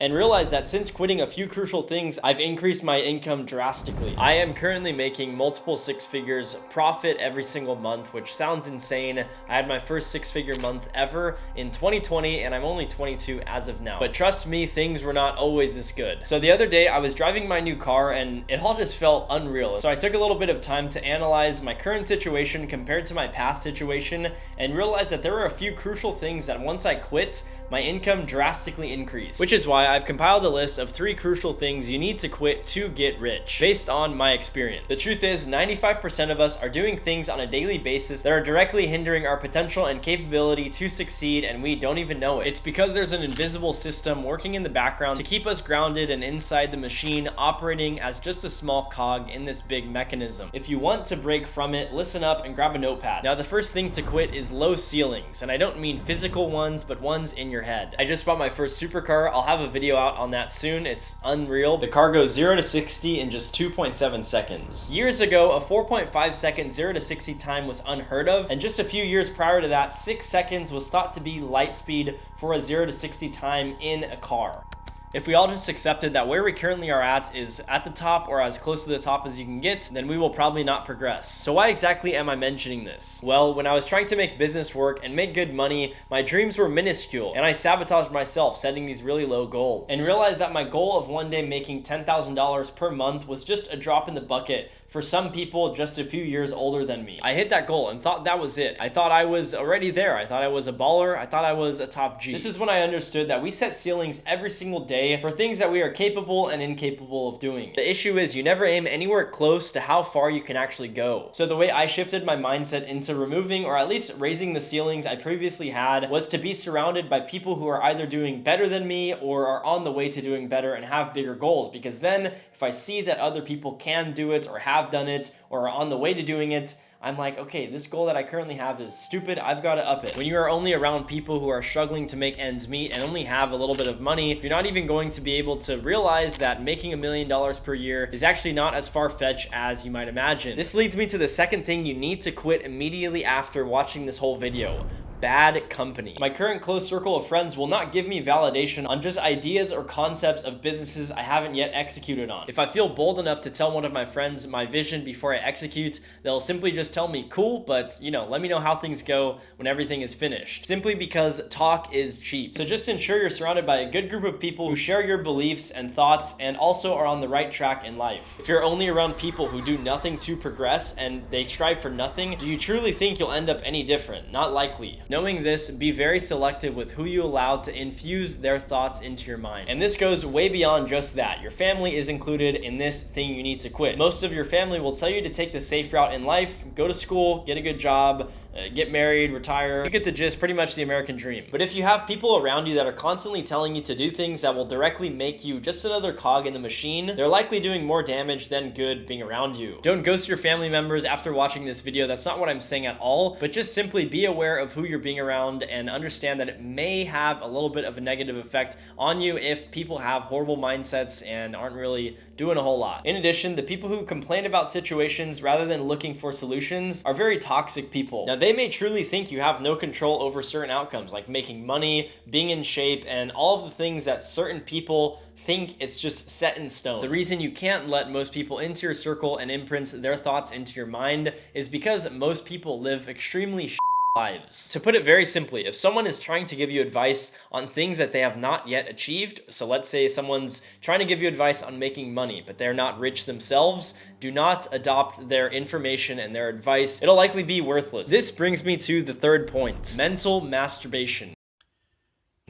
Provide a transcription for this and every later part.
and realized that since quitting a few crucial things, I've increased my income drastically. I am currently making multiple six figures profit every single month, which sounds insane. I had my first six-figure month ever in 2020, and I'm only 22 as of now. But trust me, things were not always this good. So the other day, I was driving my new car, and it all just felt unreal. So I took a little bit of time to analyze my current situation compared to my past situation, and realized that there were a few crucial things that once I quit, my income drastically increased. Which is why I've compiled a list of 3 crucial things you need to quit to get rich, based on my experience. The truth is, 95% of us are doing things on a daily basis that are directly hindering our potential and capability to succeed, and we don't even know it. It's because there's an invisible system working in the background to keep us grounded and inside the machine, operating as just a small cog in this big mechanism. If you want to break from it, listen up and grab a notepad. Now, the first thing to quit is low ceilings, and I don't mean physical ones, but ones in your head. I just bought my first supercar. I'll have a video out on that soon. It's unreal. The car goes 0 to 60 in just 2.7 seconds. Years ago, a 4.5 second 0 to 60 time was unheard of, and just a few years prior to that, 6 seconds was thought to be light speed for a 0 to 60 time in a car. If we all just accepted that where we currently are at is at the top or as close to the top as you can get, then we will probably not progress. So why exactly am I mentioning this? Well, when I was trying to make business work and make good money, my dreams were minuscule, and I sabotaged myself setting these really low goals, and realized that my goal of one day making $10,000 per month was just a drop in the bucket for some people just a few years older than me. I hit that goal and thought that was it. I thought I was already there. I thought I was a baller. I thought I was a top G. This is when I understood that we set ceilings every single day for things that we are capable and incapable of doing. The issue is you never aim anywhere close to how far you can actually go. So the way I shifted my mindset into removing or at least raising the ceilings I previously had was to be surrounded by people who are either doing better than me or are on the way to doing better and have bigger goals, because then if I see that other people can do it or have done it or are on the way to doing it, I'm like, okay, this goal that I currently have is stupid. I've got to up it. When you are only around people who are struggling to make ends meet and only have a little bit of money, you're not even going to be able to realize that making $1 million per year is actually not as far-fetched as you might imagine. This leads me to the second thing you need to quit immediately after watching this whole video. Bad company. My current close circle of friends will not give me validation on just ideas or concepts of businesses I haven't yet executed on. If I feel bold enough to tell one of my friends my vision before I execute, they'll simply just tell me, cool, but let me know how things go when everything is finished. Simply because talk is cheap. So just ensure you're surrounded by a good group of people who share your beliefs and thoughts and also are on the right track in life. If you're only around people who do nothing to progress and they strive for nothing, do you truly think you'll end up any different? Not likely. Knowing this, be very selective with who you allow to infuse their thoughts into your mind. And this goes way beyond just that. Your family is included in this thing you need to quit. Most of your family will tell you to take the safe route in life, go to school, get a good job, get married, retire. You get the gist, pretty much the American dream. But if you have people around you that are constantly telling you to do things that will directly make you just another cog in the machine, they're likely doing more damage than good being around you. Don't ghost your family members after watching this video. That's not what I'm saying at all, but just simply be aware of who you're being around and understand that it may have a little bit of a negative effect on you if people have horrible mindsets and aren't really doing a whole lot. In addition, the people who complain about situations rather than looking for solutions are very toxic people. Now, they may truly think you have no control over certain outcomes, like making money, being in shape, and all of the things that certain people think it's just set in stone. The reason you can't let most people into your circle and imprint their thoughts into your mind is because most people live extremely lives. To put it very simply, if someone is trying to give you advice on things that they have not yet achieved, so let's say someone's trying to give you advice on making money, but they're not rich themselves, do not adopt their information and their advice. It'll likely be worthless. This brings me to the third point: mental masturbation.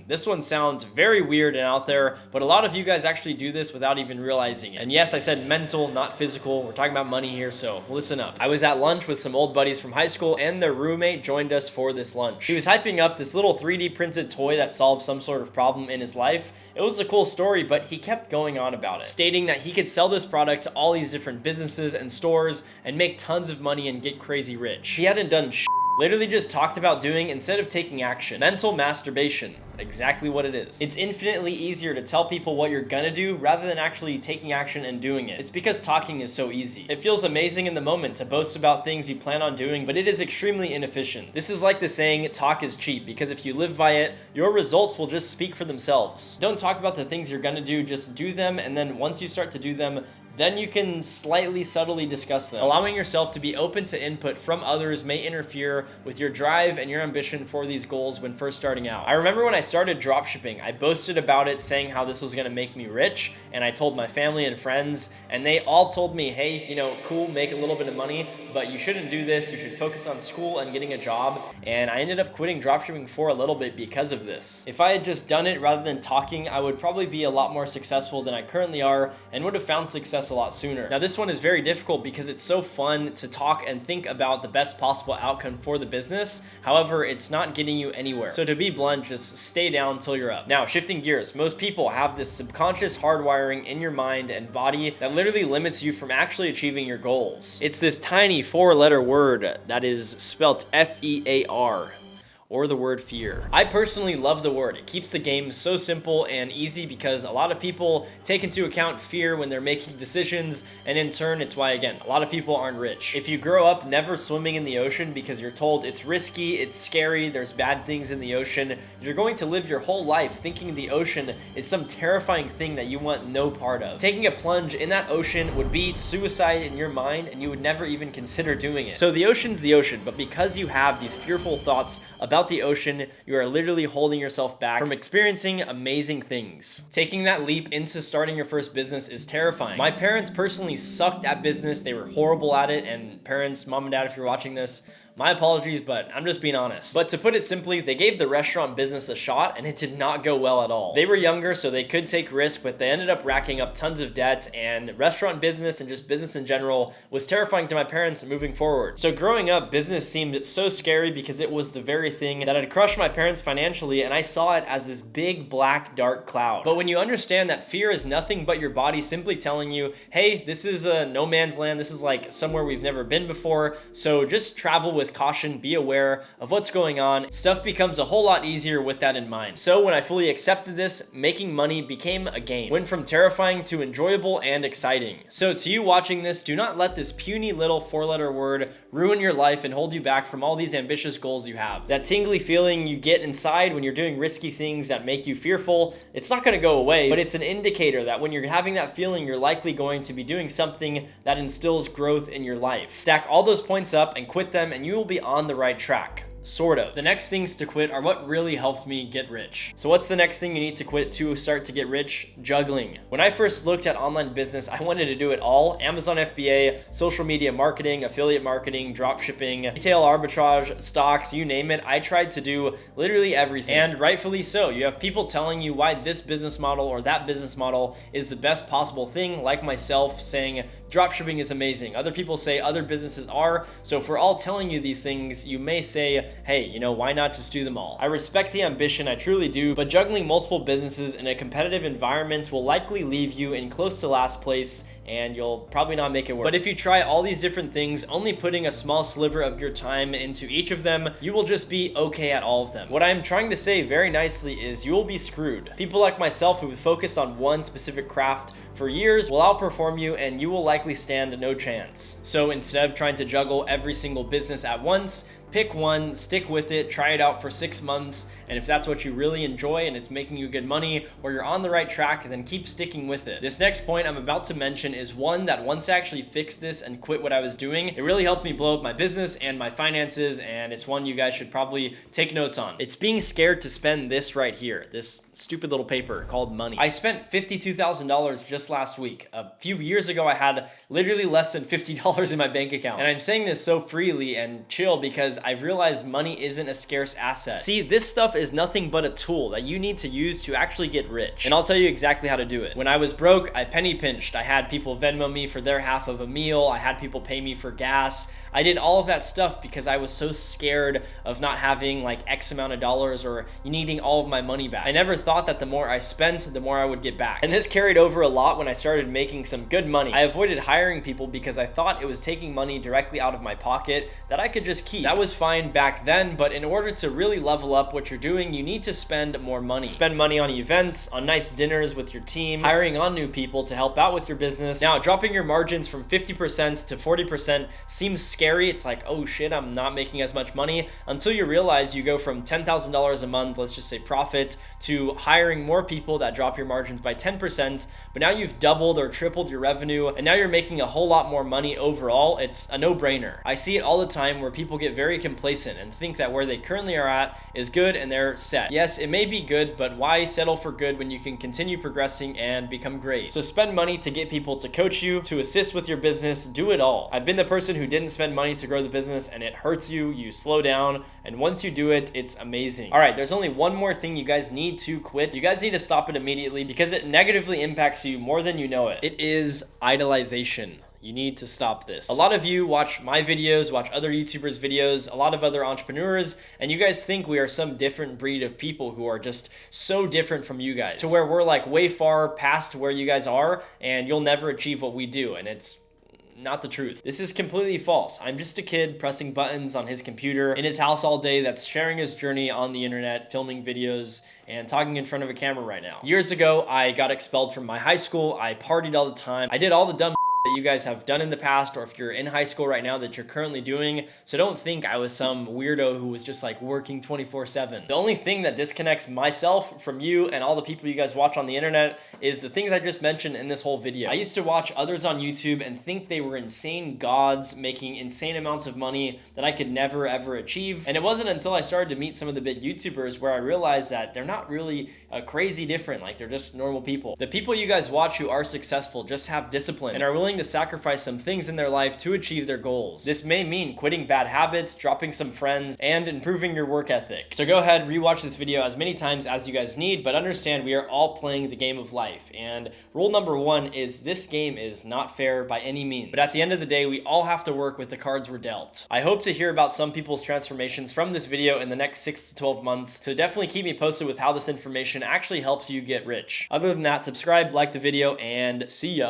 This one sounds very weird and out there, but a lot of you guys actually do this without even realizing it. And yes, I said mental, not physical. We're talking about money here, so listen up. I was at lunch with some old buddies from high school, and their roommate joined us for this lunch. He was hyping up this little 3D printed toy that solved some sort of problem in his life. It was a cool story, but he kept going on about it, stating that he could sell this product to all these different businesses and stores and make tons of money and get crazy rich. He hadn't done literally just talked about doing instead of taking action. Mental masturbation. exactly what it is. It's infinitely easier to tell people what you're gonna do rather than actually taking action and doing it. It's because talking is so easy. It feels amazing in the moment to boast about things you plan on doing, but it is extremely inefficient. This is like the saying, talk is cheap, because if you live by it, your results will just speak for themselves. Don't talk about the things you're gonna do, just do them, and then once you start to do them, then you can slightly subtly discuss them. Allowing yourself to be open to input from others may interfere with your drive and your ambition for these goals when first starting out. I remember when I started dropshipping, I boasted about it, saying how this was gonna make me rich, and I told my family and friends, and they all told me, hey, you know, cool, make a little bit of money, but you shouldn't do this, you should focus on school and getting a job, and I ended up quitting dropshipping for a little bit because of this. If I had just done it rather than talking, I would probably be a lot more successful than I currently are, and would have found success a lot sooner. Now this one is very difficult because it's so fun to talk and think about the best possible outcome for the business. However, it's not getting you anywhere. So to be blunt, just stay down till you're up. Now, shifting gears, most people have this subconscious hardwiring in your mind and body that literally limits you from actually achieving your goals. It's this tiny 4-letter word that is spelt F-E-A-R. Or the word fear. I personally love the word. It keeps the game so simple and easy because a lot of people take into account fear when they're making decisions, and in turn, it's why, again, a lot of people aren't rich. If you grow up never swimming in the ocean because you're told it's risky, it's scary, there's bad things in the ocean, you're going to live your whole life thinking the ocean is some terrifying thing that you want no part of. Taking a plunge in that ocean would be suicide in your mind, and you would never even consider doing it. So the ocean's the ocean, but because you have these fearful thoughts about the ocean, you are literally holding yourself back from experiencing amazing things. Taking that leap into starting your first business is terrifying. My parents personally sucked at business. They were horrible at it, and parents, mom and dad, if you're watching this, my apologies, but I'm just being honest. But to put it simply, they gave the restaurant business a shot and it did not go well at all. They were younger, so they could take risk, but they ended up racking up tons of debt, and restaurant business and just business in general was terrifying to my parents moving forward. So growing up, business seemed so scary because it was the very thing that had crushed my parents financially, and I saw it as this big, black, dark cloud. But when you understand that fear is nothing but your body simply telling you, hey, this is a no man's land, this is like somewhere we've never been before, so just travel with caution, be aware of what's going on. Stuff becomes a whole lot easier with that in mind. So when I fully accepted this, making money became a game. Went from terrifying to enjoyable and exciting. So to you watching this, do not let this puny little 4-letter word ruin your life and hold you back from all these ambitious goals you have. That tingly feeling you get inside when you're doing risky things that make you fearful, it's not going to go away, but it's an indicator that when you're having that feeling, you're likely going to be doing something that instills growth in your life. Stack all those points up and quit them, and you will be on the right track. Sort of. The next things to quit are what really helped me get rich. So what's the next thing you need to quit to start to get rich? Juggling. When I first looked at online business, I wanted to do it all. Amazon FBA, social media marketing, affiliate marketing, drop shipping, retail arbitrage, stocks, you name it. I tried to do literally everything. And rightfully so. You have people telling you why this business model or that business model is the best possible thing, like myself saying drop shipping is amazing. Other people say other businesses are. So if we're all telling you these things, you may say, hey, you know, why not just do them all? I respect the ambition, I truly do, but juggling multiple businesses in a competitive environment will likely leave you in close to last place, and you'll probably not make it work. But if you try all these different things, only putting a small sliver of your time into each of them, you will just be okay at all of them. What I'm trying to say very nicely is you will be screwed. People like myself who have focused on one specific craft for years will outperform you, and you will likely stand no chance. So instead of trying to juggle every single business at once, pick one, stick with it, try it out for 6 months, and if that's what you really enjoy and it's making you good money, or you're on the right track, then keep sticking with it. This next point I'm about to mention is one that once I actually fixed this and quit what I was doing, it really helped me blow up my business and my finances, and it's one you guys should probably take notes on. It's being scared to spend this right here, this stupid little paper called money. I spent $52,000 just last week. A few years ago, I had literally less than $50 in my bank account. And I'm saying this so freely and chill because I've realized money isn't a scarce asset. See, this stuff is nothing but a tool that you need to use to actually get rich. And I'll tell you exactly how to do it. When I was broke, I penny pinched. I had people Venmo me for their half of a meal. I had people pay me for gas. I did all of that stuff because I was so scared of not having like X amount of dollars or needing all of my money back. I never thought that the more I spent, the more I would get back. And this carried over a lot when I started making some good money. I avoided hiring people because I thought it was taking money directly out of my pocket that I could just keep. That was was fine back then, but in order to really level up what you're doing, you need to spend more money. Spend money on events, on nice dinners with your team, hiring on new people to help out with your business. Now, dropping your margins from 50% to 40% seems scary. It's like, oh shit, I'm not making as much money, until you realize you go from $10,000 a month, let's just say profit, to hiring more people that drop your margins by 10%, but now you've doubled or tripled your revenue, and now you're making a whole lot more money overall. It's a no-brainer. I see it all the time where people get very complacent and think that where they currently are at is good and they're set. Yes, it may be good, but why settle for good when you can continue progressing and become great? So spend money to get people to coach you, to assist with your business, do it all. I've been the person who didn't spend money to grow the business, and it hurts you, you slow down, and once you do it, it's amazing. All right, there's only one more thing you guys need to quit. You guys need to stop it immediately because it negatively impacts you more than you know it. It is idolization. You need to stop this. A lot of you watch my videos, watch other YouTubers' videos, a lot of other entrepreneurs, and you guys think we are some different breed of people who are just so different from you guys, to where we're like way far past where you guys are, and you'll never achieve what we do, and it's not the truth. This is completely false. I'm just a kid pressing buttons on his computer in his house all day that's sharing his journey on the internet, filming videos, and talking in front of a camera right now. Years ago, I got expelled from my high school. I partied all the time. I did all the dumb that you guys have done in the past, or if you're in high school right now that you're currently doing. So don't think I was some weirdo who was just like working 24/7. The only thing that disconnects myself from you and all the people you guys watch on the internet is the things I just mentioned in this whole video. I used to watch others on YouTube and think they were insane gods making insane amounts of money that I could never ever achieve. And it wasn't until I started to meet some of the big YouTubers where I realized that they're not really crazy different. Like, they're just normal people. The people you guys watch who are successful just have discipline and are willing to sacrifice some things in their life to achieve their goals. This may mean quitting bad habits, dropping some friends, and improving your work ethic. So go ahead, rewatch this video as many times as you guys need, but understand we are all playing the game of life. And rule number one is this game is not fair by any means. But at the end of the day, we all have to work with the cards we're dealt. I hope to hear about some people's transformations from this video in the next 6 to 12 months, so definitely keep me posted with how this information actually helps you get rich. Other than that, subscribe, like the video, and see ya.